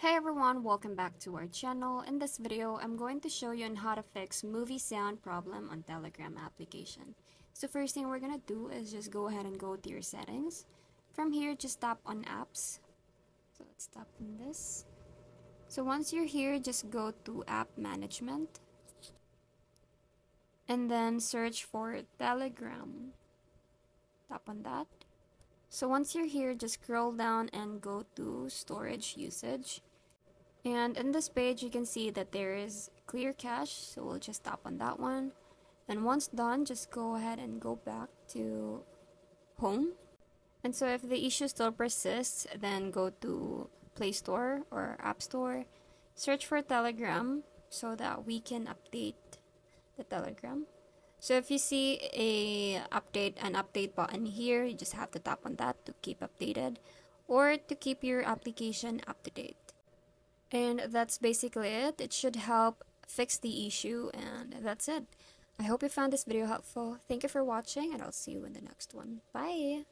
Hey everyone, welcome back to our channel. In this video, I'm going to show you on how to fix movie sound problem on Telegram application. So first thing we're gonna do is just go ahead and go to your settings. From here, just tap on apps. So let's tap on this. So once you're here, just go to app management and then search for Telegram. Tap on that. So once you're here, just scroll down and go to storage usage. And in this page, you can see that there is clear cache, so we'll just tap on that one. And once done, just go ahead and go back to home. And so if the issue still persists, then go to Play Store or App Store, search for Telegram so that we can update the Telegram. So if you see an update button here, you just have to tap on that to keep updated or to keep your application up to date. And that's basically it. It should help fix the issue, and that's it. I hope you found this video helpful. Thank you for watching, and I'll see you in the next one. Bye!